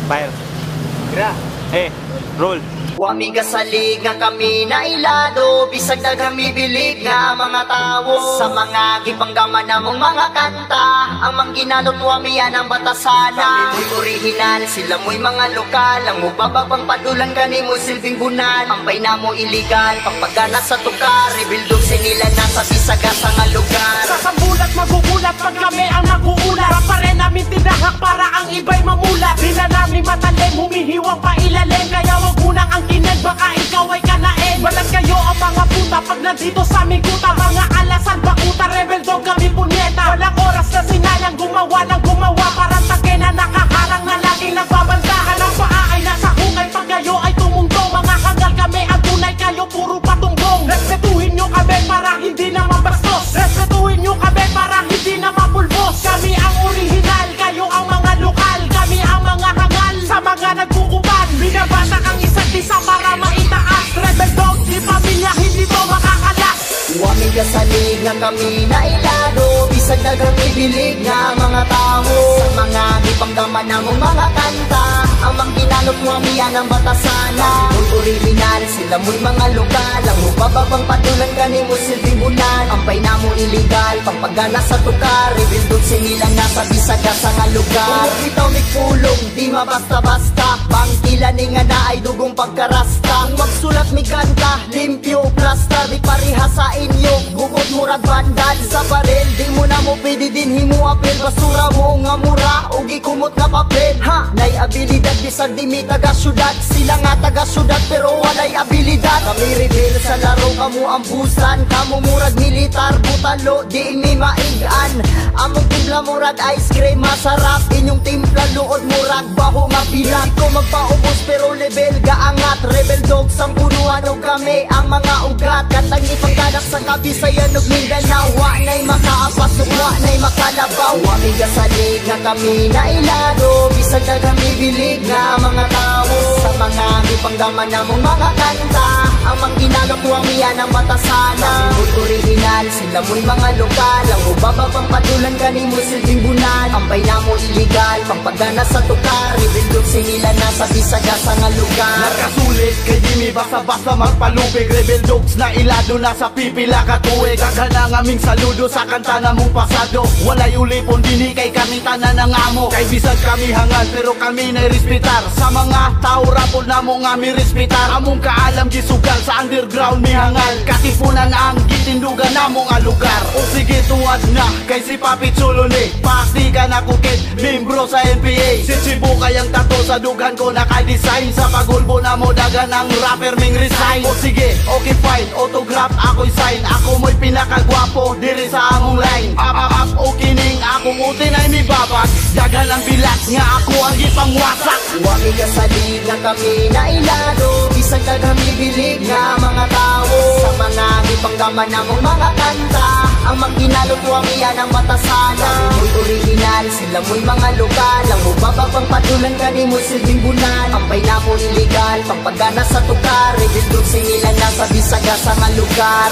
Fire. Gra. Roll. Wami kasalig nga kami na ilado, bisag na kami bilig nga mga tao. Sa mga gipanggaman namong mga kanta, ang mangginalot wami yan ang batasana. Mo'y original, sila mo'y mga lokal, ang mubababang padulan gani mo silbing bunan. Ampay na mo illegal, pagpagana sa tukar, rebildog sinila na sa bisagasa nga lugar. Sa sambulat magugulat pag kami ang naguulat, pa rin namin tinahak para ang iba'y mamulat. Di na namin matalim, humihiwang pa ilalim, kaya wag munang ang kinag, baka ikaw ay kanain. Balat kayo ang mga puta pag nandito sa aming kuta. Mga alasan bakuta, rebel dog kami punyeta. Walang oras na sinayang gumawa ng gumawa, parang take na nakaharang na laging nagbabantahan. Ang paa ay nasa hukay pag kayo ay tumungtong. Mga hangal kami ang tunay, kayo puro patunggong. Respetuhin nyo kami para hindi na mabastos, respetuhin nyo kami para hindi na mapulbos. Kami ang original, kayo ang mga lokal, kami ang mga hangal sa mga nagkukuban. Binabasa ang isa't isa para maitaas, rebel dog, di pamilya, hindi to makakalas. Wami kasalig nga kami na ilado, bisag na kami bilig nga mga tao. Sa mga gipanggaman namong mga kanta, ang mangginalot wami yan ang batasana. Mo'y original, sila mo'y mga lokal, ang mubababang patulan gani mo silbing bunan. Ampay na mo illegal, pagpagana sa tukar, rebildog sinila na sa bisagasa nga lugar. Kung bitaw may pulong, di mabasta-basta, bangkila ni nga na ay dugong pagkarasta. Magsulat mi kanta, limpyo, plasta, di pariha sa inyo, gugod murag bandal. Sa baril, di mo na mo pwede din himu apel, basura mo nga mura, ugi kumot nga papel. Ha, nay abilidad, bisag di mi taga syudad, sila nga taga syudad pero walay abilidad. Kami rebel sa laro, kamu ang busan, kamu murag militar, butalo, di mi maigan. Among timpla murag ice cream, masarap, inyong timpla luod murag baho nga bilat. Ko magpaubos pero level gaangat, rebel dog sang punuan o kami ang mga ugat. Katang ipagkadak sa Kabisayan ug Mindanao, wa na'y makaapas, wa na'y makalabaw. Wami kasalig nga kami na ilado, bisag na kami bilig nga mga tao. Sa mga gipanggaman namong mga kanta, ang mangginalot wami yan ang batasana. Mo'y original, sila mo'y mga lokal, ang mubababang padulan gani mo silbing bunan. Ampay na mo illegal, pagpagana sa tukar, rebildog sinila na sa bisagasa nga lugar. Nakasulit kay di mi basta-basta magpalupig, rebel dogs na ilado na sa pipila katuig. Kagana ng aming saludo sa kanta na mong pasado, walay ulipon dini kay kami tanan ng amo. Kay bisag kami hangal pero kami na'y respetar, sa mga tao rapol na mo nga mi respetar. Among kaalam gisugal sa underground mi hangal, katipunan ang gitindugan na mo nga lugar. O sige tuwad na kay si Papi Chulo ni pasti ka na kukid, membro sa NPA. Si Chibu kayang tato sa dughan ko naka-design, sa pagulbo na mo dagan ng rapper ming resign. O sige, okay fine, autograph ako'y sign, ako mo'y pinakagwapo diri sa among line. Up, okay ning akong utin ay mi babag, dagan ang bilat nga ako ang gipangwasak. Wami kasalig nga kami na ilado, bisag na kami bilig nga mga tao. Sa mga gipanggaman namong mga kanta, ang mangginalot wami yan ang batasana. Mo'y original, sila mo'y mga lokal, ang mubababang padulan gani mo silbing bunan. Ampay na mo illegal, pagpagana sa tukar, rebildog sinila na sa bisagasa nga lugar.